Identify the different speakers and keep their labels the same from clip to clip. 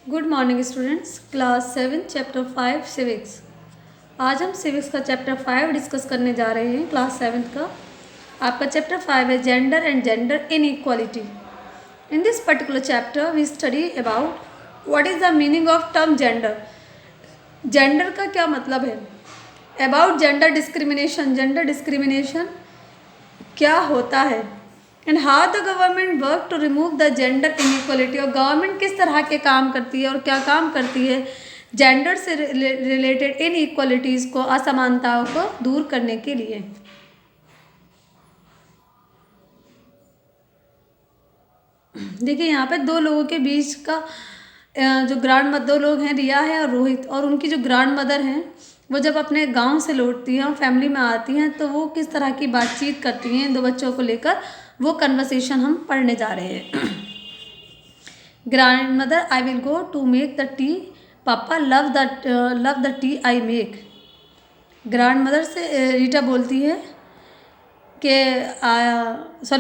Speaker 1: Good morning students. Class 7 chapter 5 civics. आज हम civics का चैप्टर 5 डिस्कस करने जा रहे हैं। क्लास 7 का आपका चैप्टर 5 है gender and gender inequality. In this particular chapter we study about what is the meaning of term gender. Gender का क्या मतलब है, अबाउट जेंडर डिस्क्रिमिनेशन क्या होता है, and how the government work to remove the gender inequality. और government किस तरह के काम करती है और क्या काम करती है जेंडर से रिलेटेड इनइक्वालिटीज़ को, असमानताओं को दूर करने के लिए। देखिए यहाँ पे दो लोगों के बीच का जो ग्रैंड मदर, दो लोग हैं रिया है और रोहित, और उनकी जो ग्रैंड मदर हैं वो जब अपने गांव से लौटती हैं और फैमिली में आती हैं तो वो किस तरह की बातचीत करती हैं दो बच्चों को लेकर, वो कन्वर्सेशन हम पढ़ने जा रहे हैं। Grandmother, I will go to make the tea, पापा love the tea I make. Grandmother से रीटा बोलती है कि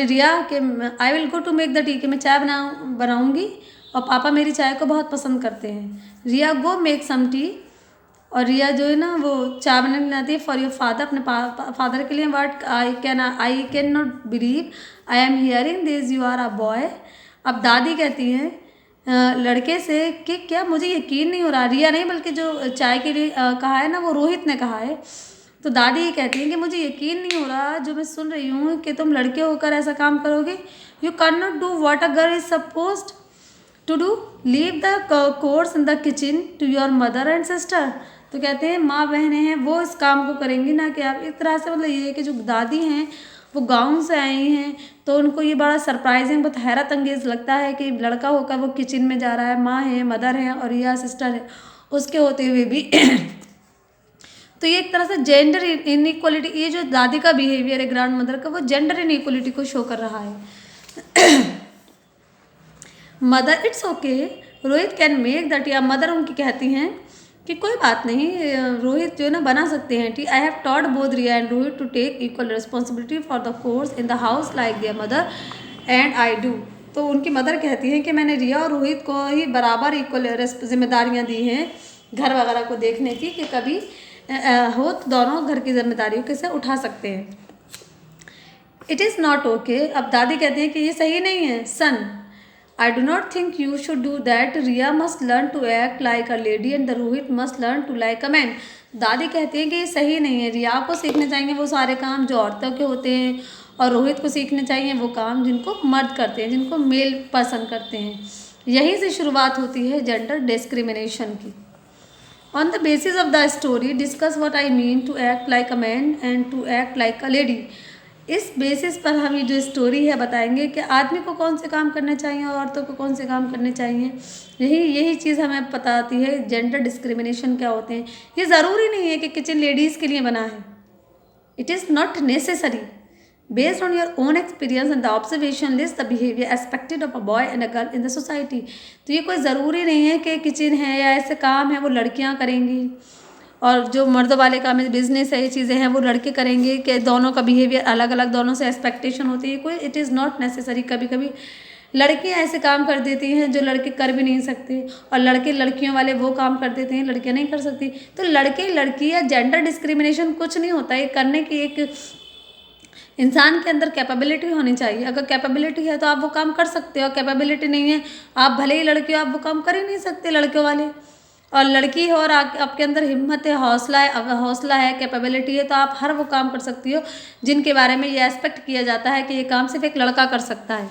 Speaker 1: रिया कि I will go to make the tea, कि मैं चाय बनाऊंगी और पापा मेरी चाय को बहुत पसंद करते हैं। रिया गो मेक सम टी, और रिया जो है ना वो चाय बनाने आती है फॉर योर फादर, अपने फादर के लिए। But I can not believe I am hearing this, you are a boy. अब दादी कहती हैं लड़के से कि क्या मुझे यकीन नहीं हो रहा, रिया नहीं बल्कि जो चाय के लिए कहा है ना वो रोहित ने कहा है। तो दादी ये कहती हैं कि मुझे यकीन नहीं हो रहा जो मैं सुन रही हूँ कि तुम लड़के होकर ऐसा काम करोगे। You can not do what a girl is supposed to do, leave the chores in the kitchen to your mother and sister. तो कहते हैं माँ बहनें हैं वो इस काम को करेंगी ना कि आप। एक तरह से मतलब ये है कि जो दादी हैं वो गांव से आई हैं तो उनको ये बड़ा सरप्राइजिंग, बहुत हैरत अंगेज लगता है कि लड़का होकर वो किचन में जा रहा है। माँ है, मदर है और यह सिस्टर है, उसके होते हुए भी तो ये एक तरह से जेंडर इनइक्वालिटी, ये जो दादी का बिहेवियर है ग्रैंड मदर का, वो जेंडर इनइक्वालिटी को शो कर रहा है। Mother, it's okay Rohit can make the T. Mother उनकी कहती हैं कि कोई बात नहीं, रोहित जो है ना बना सकते हैं tea. I have taught both Riya and Rohit to take equal responsibility for the chores in the house like their mother and I do. तो उनकी मदर कहती हैं कि मैंने रिया और रोहित को ही बराबर इक्वल जिम्मेदारियाँ दी हैं घर वगैरह को देखने की, कि कभी हो तो दोनों घर की जिम्मेदारियों कैसे उठा सकते हैं। It is not okay. अब दादी कहती है कि ये सही नहीं है। Son, I do not think you should do that, Riya must learn to act like a lady and the Rohit must learn to like a man. दादी कहती है कि ये सही नहीं है, रिया को सीखने चाहिए वो सारे काम जो औरतों के होते हैं, और रोहित को सीखने चाहिए वो काम जिनको मर्द करते हैं, जिनको मेल पसंद करते हैं। यहीं से शुरुआत होती है जेंडर डिस्क्रिमिनेशन की। On the basis of the story, discuss what I mean to act like a man and to act like a lady. इस बेसिस पर हम ये जो स्टोरी है बताएंगे कि आदमी को कौन से काम करने चाहिए और औरतों को कौन से काम करने चाहिए। यही चीज़ हमें बताती है जेंडर डिस्क्रिमिनेशन क्या होते हैं। ये ज़रूरी नहीं है कि किचन लेडीज़ के लिए बना है, it is not necessary. Based on your own experience and the observation, list the behavior expected of a boy and a girl in the society. तो ये कोई ज़रूरी नहीं है कि किचन है या ऐसे काम है वो लड़कियां करेंगी, और जो मर्द वाले काम है, बिजनेस है, ये चीज़ें हैं वो लड़के करेंगे, कि दोनों का बिहेवियर अलग अलग, दोनों से एक्सपेक्टेशन होती है। कोई इट इज़ नॉट नेसेसरी। कभी कभी लड़कियां ऐसे काम कर देती हैं जो लड़के कर भी नहीं सकते, और लड़के लड़कियों वाले वो काम कर देते हैं लड़कियां नहीं कर सकती। तो लड़के लड़की या जेंडर डिस्क्रिमिनेशन कुछ नहीं होता, ये करने की एक इंसान के अंदर कैपेबिलिटी होनी चाहिए। अगर कैपेबिलिटी है तो आप वो काम कर सकते हो, कैपेबिलिटी नहीं है, आप भले ही लड़के हो आप वो काम कर ही नहीं सकते लड़के वाले। और लड़की हो और आपके अंदर हिम्मत है, हौसला है, कैपेबिलिटी है, तो आप हर वो काम कर सकती हो जिनके बारे में ये एक्सपेक्ट किया जाता है कि ये काम सिर्फ एक लड़का कर सकता है।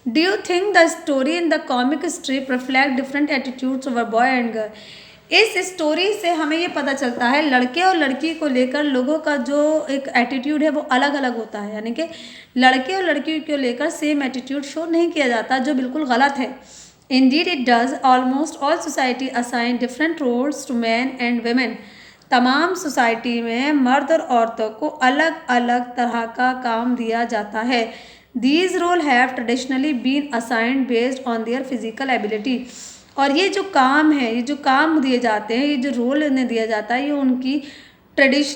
Speaker 1: Do you think the story in the comic strip reflect different attitudes over boy and girl. इस स्टोरी से हमें ये पता चलता है लड़के और लड़की को लेकर लोगों का जो एक एटीट्यूड है वो अलग अलग होता है, यानी कि लड़के और लड़की को लेकर सेम एटीट्यूड शो नहीं किया जाता, जो बिल्कुल गलत है। Indeed it does almost all society assign different roles to men and women. तमाम सोसाइटी में मर्द और औरतों को अलग अलग तरह का काम दिया जाता है। These role have traditionally been assigned based on their physical ability. और ये जो काम है, ये जो काम दिए जाते हैं, ये जो रोल इन्हें दिया जाता है, ये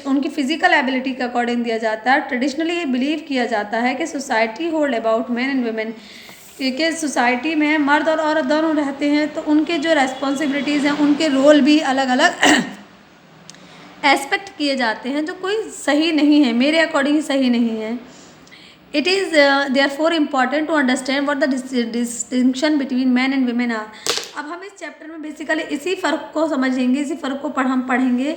Speaker 1: उनकी फिजिकल एबिलिटी के अकॉर्डिंग दिया जाता है। ट्रेडिशनली ये बिलीव किया जाता है कि society hold about man and women, कि सोसाइटी में मर्द और औरत दोनों रहते हैं, तो उनके जो रेस्पॉन्सिबिलिटीज़ हैं, उनके रोल भी अलग अलग एस्पेक्ट किए जाते हैं, जो कोई सही नहीं है, मेरे अकॉर्डिंग सही नहीं है। It is therefore important to understand what the distinction between men and women are. अब हम इस चैप्टर में बेसिकली इसी फ़र्क को समझेंगे, इसी फ़र्क को हम पढ़ेंगे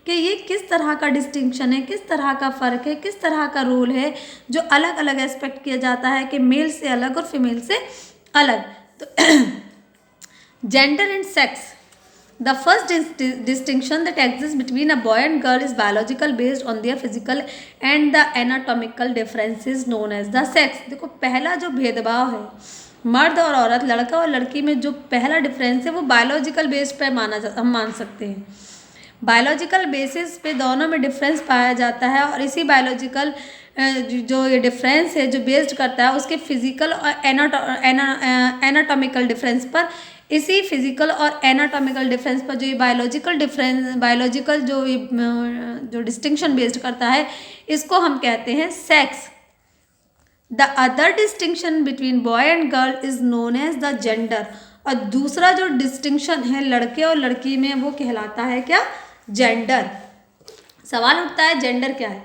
Speaker 1: कि ये किस तरह का डिस्टिंक्शन है, किस तरह का फ़र्क है, किस तरह का रोल है जो अलग अलग एस्पेक्ट किया जाता है कि मेल से अलग और फीमेल से अलग। तो gender and sex, the first distinction that exists between a boy and girl is biological based on their physical and the anatomical differences known as the sex। देखो पहला जो भेदभाव है मर्द और औरत, लड़का और लड़की में जो पहला डिफरेंस है वो बायोलॉजिकल बेस पे हम मान सकते हैं। बायोलॉजिकल बेसिस पे दोनों में डिफरेंस पाया जाता है और इसी बायोलॉजिकल जो ये डिफरेंस है जो बेस्ड करता है उसके फिजिकल और एनाटॉमिकल डिफरेंस पर, इसी फिजिकल और एनाटॉमिकल डिफरेंस पर जो ये बायोलॉजिकल जो डिस्टिंक्शन बेस्ड करता है, इसको हम कहते हैं sex. The other distinction between boy and girl is known as the gender. और दूसरा जो डिस्टिंक्शन है लड़के और लड़की में वो कहलाता है क्या? जेंडर। सवाल उठता है जेंडर क्या है?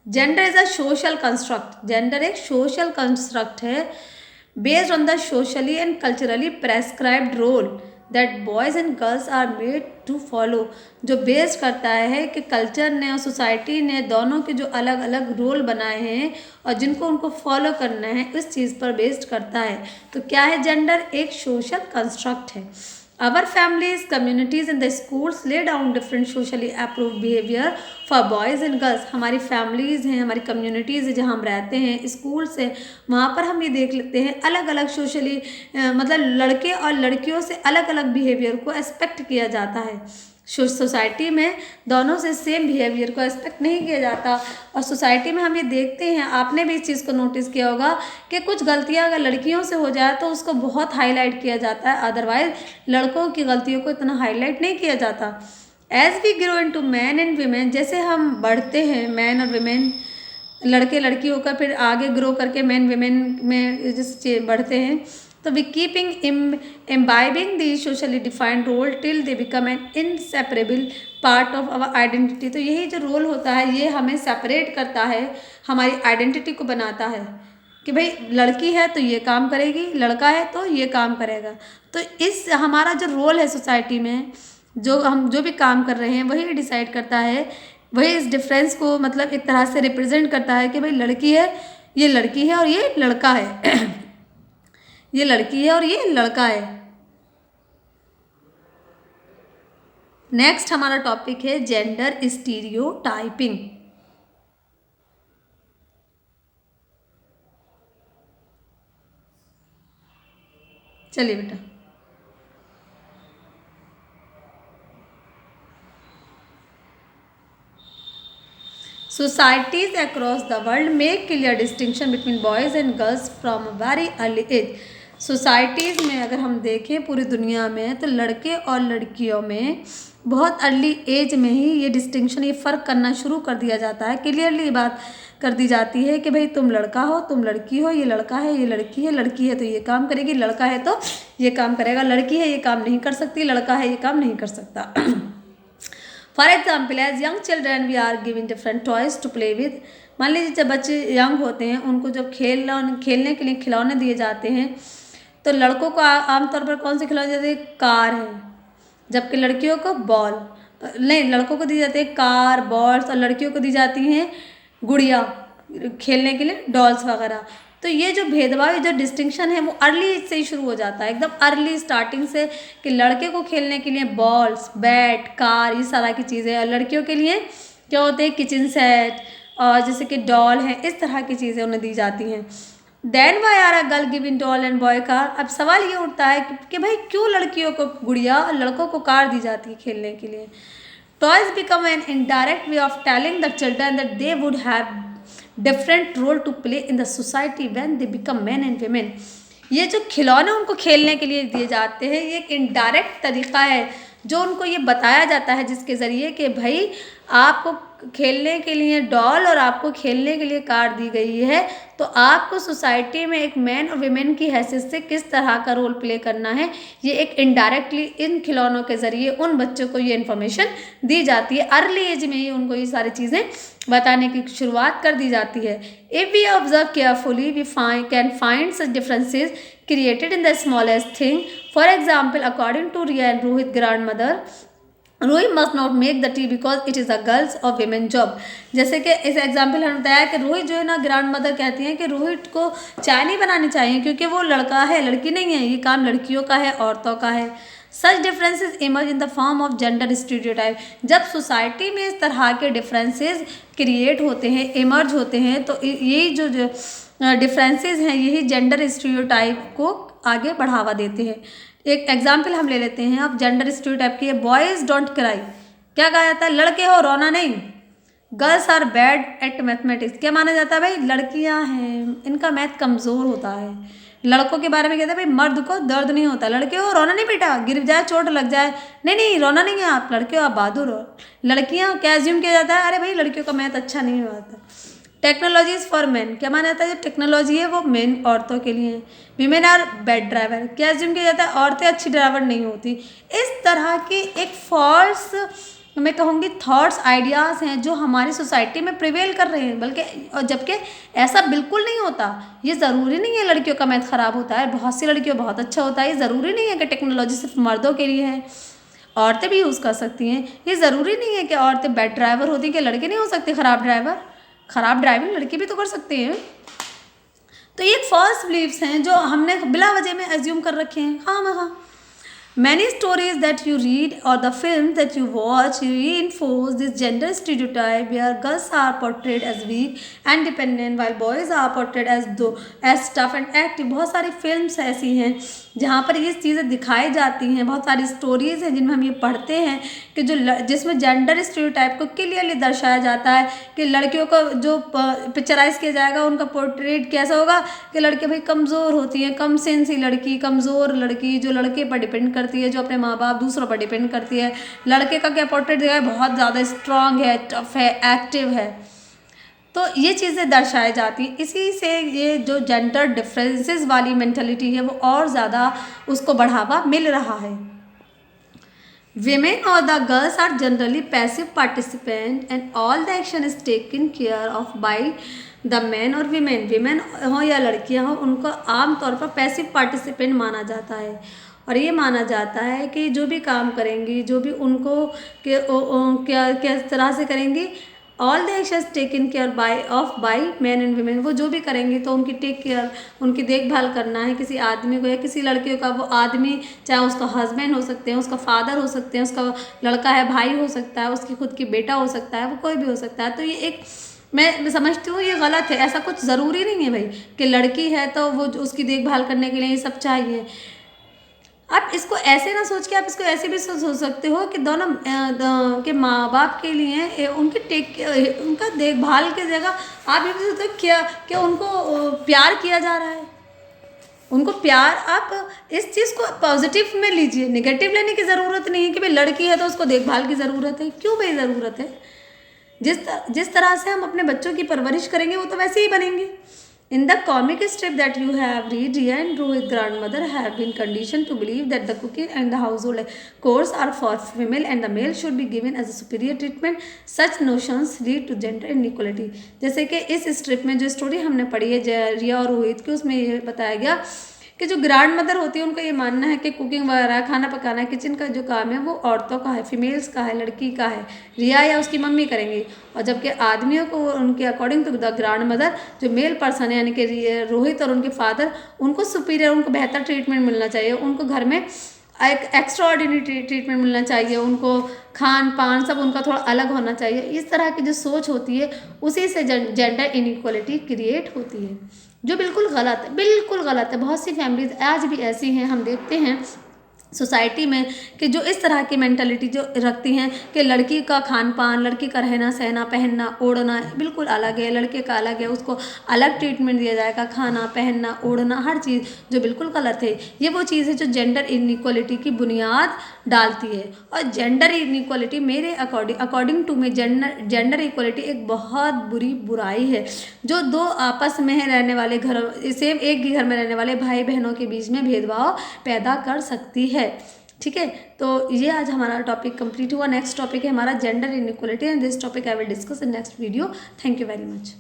Speaker 1: Gender is a social construct. Gender एक सोशल कंस्ट्रक्ट है based on the socially and culturally prescribed role that boys and girls are made to follow। जो बेस्ड करता है कि कल्चर ने और सोसाइटी ने दोनों के जो अलग अलग रोल बनाए हैं और जिनको उनको फॉलो करना है, इस चीज़ पर बेस्ड करता है। तो क्या है जेंडर? एक सोशल कंस्ट्रक्ट है। Our families, communities and the schools lay down different socially approved behavior for boys and girls। हमारी फैमिलीज़ हैं, हमारी कम्युनिटीज़ है जहाँ हम रहते हैं, स्कूल्स हैं, वहाँ पर हम ये देख लेते हैं अलग अलग सोशली मतलब लड़के और लड़कियों से अलग अलग बिहेवियर को एक्सपेक्ट किया जाता है। सोसाइटी में दोनों से सेम बिहेवियर को एक्सपेक्ट नहीं किया जाता। और सोसाइटी में हम ये देखते हैं, आपने भी इस चीज़ को नोटिस किया होगा कि कुछ गलतियां अगर लड़कियों से हो जाए तो उसको बहुत हाईलाइट किया जाता है, अदरवाइज लड़कों की गलतियों को इतना हाईलाइट नहीं किया जाता। As we grow into men and women, जैसे हम बढ़ते हैं मैन और वीमेन, लड़के लड़की होकर फिर आगे ग्रो करके मैन वीमेन में जैसे बढ़ते हैं, तो we keeping imbibing the socially defined role till they become an inseparable part of our identity. तो यही जो रोल होता है ये हमें सेपरेट करता है, हमारी आइडेंटिटी को बनाता है कि भाई लड़की है तो ये काम करेगी, लड़का है तो ये काम करेगा। तो इस हमारा जो रोल है सोसाइटी में, जो हम जो भी काम कर रहे हैं वही डिसाइड करता है, वही इस डिफरेंस को मतलब एक तरह से रिप्रेजेंट करता है कि भाई लड़की है, ये लड़की है और ये लड़का है ये लड़की है और ये लड़का है। नेक्स्ट हमारा टॉपिक है जेंडर स्टीरियोटाइपिंग। चलिए बेटा, Societies across the world make clear distinction between boys and girls from a very early age। Societies में अगर हम देखें पूरी दुनिया में तो लड़के और लड़कियों में बहुत अर्ली एज में ही ये डिस्टिंक्शन, ये फ़र्क करना शुरू कर दिया जाता है। क्लियरली बात कर दी जाती है कि भाई तुम लड़का हो, तुम लड़की हो, ये लड़का है, ये लड़की है, लड़की है तो ये काम करेगी, लड़का है तो ये काम करेगा, लड़की है ये काम नहीं कर सकती, लड़का है ये काम नहीं कर सकता। For example as young children we are giving different toys to play with. मान लीजिए जब बच्चे यंग होते हैं उनको जब खेलने के लिए खिलौने दिए जाते हैं, तो लड़कों को आमतौर पर कौन से खिलौने दिए जाते हैं? कार है, जबकि लड़कियों को बॉल, नहीं लड़कों को दी जाती है कार बॉल्स और लड़कियों को दी जाती हैं गुड़िया खेलने के लिए, डॉल्स वगैरह। तो ये जो भेदभाव, जो डिस्टिंक्शन है वो अर्ली एज से ही शुरू हो जाता है, एकदम अर्ली स्टार्टिंग से, कि लड़के को खेलने के लिए बॉल्स, बैट, कार, ये सारा की चीज़ें, और लड़कियों के लिए क्या होते हैं? किचन सेट और जैसे कि डॉल है, इस तरह की चीज़ें उन्हें दी जाती हैं। Then why are a girl giving doll and boy car. अब सवाल ये उठता है कि भाई क्यों लड़कियों को गुड़िया और लड़कों को कार दी जाती है खेलने के लिए? Toys become an indirect way of telling the children that they would have different role to play in the society when they become men and women. ये जो खिलौने उनको खेलने के लिए दिए जाते हैं, ये एक इनडायरेक्ट तरीका है जो उनको ये बताया जाता है जिसके ज़रिए कि भाई आपको खेलने के लिए डॉल और आपको खेलने के लिए कार दी गई है, तो आपको सोसाइटी में एक मैन और वीमेन की हैसियत से किस तरह का रोल प्ले करना है, ये एक इनडायरेक्टली इन खिलौनों के ज़रिए उन बच्चों को ये इन्फॉर्मेशन दी जाती है। अर्ली एज में ही उनको ये सारी चीज़ें बताने की शुरुआत कर दी जाती है। If we observe carefully we can find such differences created in the smallest thing. For example, according to Riya and Rohit grandmother, Rohit must not make the T because it is a girls और women job. जैसे कि इस example हमने बताया कि रोहित जो है ना, ग्रैंड मदर कहती हैं कि रोहित को चाय नहीं बनानी चाहिए क्योंकि वो लड़का है, लड़की नहीं है, ये काम लड़कियों का है, औरतों का है। Such differences emerge in the form of gender stereotype. जब सोसाइटी में इस तरह के डिफरेंसेस क्रिएट होते हैं, इमर्ज होते हैं, तो यही जो डिफरेंसेस हैं यही जेंडर स्टीरियोटाइप को आगे बढ़ावा देते हैं। एक एग्जाम्पल हम ले लेते हैं अब जेंडर स्टीरियोटाइप की है। बॉयज़ डोंट क्राई, क्या कहा जाता है? लड़के हो रोना नहीं। Girls are bad at mathematics, क्या माना जाता है? भाई लड़कियां हैं, इनका मैथ कमज़ोर होता है। लड़कों के बारे में कहते हैं भाई मर्द को दर्द नहीं होता, लड़के हो रोना नहीं बेटा, गिर जाए चोट लग जाए, नहीं नहीं रोना नहीं है, आप लड़के हो, आप बहादुर हो। लड़कियां क्या एज्यूम किया जाता है? अरे भाई लड़कियों का मैथ अच्छा नहीं होता। टेक्नोलॉजी इज़ फॉर मैन, क्या माना जाता है? जो टेक्नोलॉजी है वो मेन औरतों के लिए है। वीमेन आर बैड ड्राइवर, क्या एज्यूम किया जाता है? औरतें अच्छी ड्राइवर नहीं होती। इस तरह की एक फॉल्स, मैं कहूँगी थॉट्स, आइडियाज़ हैं जो हमारी सोसाइटी में प्रिवेल कर रहे हैं, बल्कि जबकि ऐसा बिल्कुल नहीं होता। ये ज़रूरी नहीं है लड़कियों का मैथ ख़राब होता है, बहुत सी लड़कियों बहुत अच्छा होता है। ये ज़रूरी नहीं है कि टेक्नोलॉजी सिर्फ मर्दों के लिए है, औरतें भी यूज़ कर सकती हैं। ये ज़रूरी नहीं है कि औरतें बैड ड्राइवर होती हैं कि लड़के नहीं हो सकते ख़राब ड्राइवर। ख़राब ड्राइविंग लड़की भी तो कर सकते हैं। तो ये फॉल्स बिलीव्स हैं जो हमने बिला वजह में एज्यूम कर रखे हैं। हाँ। Many stories that you read or the films that you watch reinforce this gender stereotype where girls are portrayed as weak and dependent while boys are portrayed as tough and active। बहुत सारी films ऐसी हैं जहाँ पर ये चीज़ें दिखाई जाती हैं, बहुत सारी स्टोरीज़ हैं जिनमें हम ये पढ़ते हैं कि जिसमें जेंडर स्टीरियोटाइप को क्लियरली दर्शाया जाता है कि लड़कियों को जो पिक्चराइज किया जाएगा उनका पोर्ट्रेट कैसा होगा कि लड़के भाई कमज़ोर होती हैं, कम सेंसी लड़की, कमज़ोर लड़की जो लड़के पर डिपेंड करती है, जो अपने माँ बाप दूसरों पर डिपेंड करती है। लड़के का क्या पोर्ट्रेट दिया है? बहुत ज़्यादा स्ट्रांग है, टफ है, एक्टिव है। तो ये चीज़ें दर्शाई जाती हैं। इसी से ये जो जेंडर डिफरेंसेस वाली मेंटालिटी है वो और ज़्यादा उसको बढ़ावा मिल रहा है। Women or the girls are generally passive participant and all the action is taken care of by the men और women हो या लड़कियां हो, उनको आम तौर पर पैसिव पार्टिसिपेंट माना जाता है। और ये माना जाता है कि जो भी काम करेंगी, जो भी उनको क्या किस तरह से करेंगी, all the actions taken care by man and women. वो जो भी करेंगी तो उनकी टेक केयर, उनकी देखभाल करना है किसी आदमी को या किसी लड़के का। वो आदमी चाहे उसका हस्बैंड हो सकते हैं, उसका फादर हो सकते हैं, उसका लड़का है भाई हो सकता है, उसकी खुद की बेटा हो सकता है, वो कोई भी हो सकता है। तो ये एक मैं समझती हूँ ये गलत है। ऐसा कुछ ज़रूरी नहीं है भाई कि लड़की है तो वो उसकी देखभाल करने के लिए ये सब चाहिए। आप इसको ऐसे ना सोच के, आप इसको ऐसे भी सोच सकते हो कि दोनों के माँ बाप के लिए उनका देखभाल की जगह आप ये भी सोचते हो क्या उनको प्यार किया जा रहा है। उनको प्यार, आप इस चीज़ को पॉजिटिव में लीजिए, नेगेटिव लेने की ज़रूरत नहीं है कि भाई लड़की है तो उसको देखभाल की ज़रूरत है। क्यों भाई ज़रूरत है? जिस तरह से हम अपने बच्चों की परवरिश करेंगे वो तो वैसे ही बनेंगे। In the comic strip that you have read, Riya and Rohit's grandmother have been conditioned to believe that the cooking and the household chores are for female and the male should be given as a superior treatment. Such notions lead to gender inequality। जैसे कि इस strip में जो story हमने पढ़ी है रिया और रोहित की, उसमें ये बताया गया कि जो ग्रैंड मदर होती है उनका ये मानना है कि कुकिंग वगैरह, खाना पकाना, किचन का जो काम है वो औरतों का है, फीमेल्स का है, लड़की का है। रिया या उसकी मम्मी करेंगी। और जबकि आदमियों को उनके according to the grandmother जो मेल पर्सन है यानी कि रोहित और उनके फादर, उनको सुपीरियर, उनको बेहतर ट्रीटमेंट मिलना चाहिए। उनको घर में एक एक्स्ट्रा ऑर्डिनरी ट्रीटमेंट मिलना चाहिए। उनको खान पान सब उनका थोड़ा अलग होना चाहिए। इस तरह की जो सोच होती है उसी से जेंडर इनइक्वालिटी क्रिएट होती है, जो बिल्कुल गलत है, बिल्कुल गलत है। बहुत सी फैमिलीज आज भी ऐसी हैं, हम देखते हैं सोसाइटी में कि जो इस तरह की मेंटालिटी जो रखती हैं कि लड़की का खान पान, लड़की का रहना सहना, पहनना ओढ़ना बिल्कुल अलग है, लड़के का अलग है, उसको अलग ट्रीटमेंट दिया जाएगा, खाना पहनना ओढ़ना हर चीज़ जो बिल्कुल गलत है। ये वो चीज़ है जो जेंडर इनइक्वालिटी की बुनियाद डालती है। और जेंडर इनइक्वालिटी मेरे according to me gender equality एक बहुत बुरी बुराई है जो दो आपस में रहने वाले घर, सेम एक ही घर में रहने वाले भाई बहनों के बीच में भेदभाव पैदा कर सकती है। ठीक है, तो ये आज हमारा टॉपिक कंप्लीट हुआ। नेक्स्ट टॉपिक है हमारा gender inequality and this topic I will discuss in next video. Thank you very much.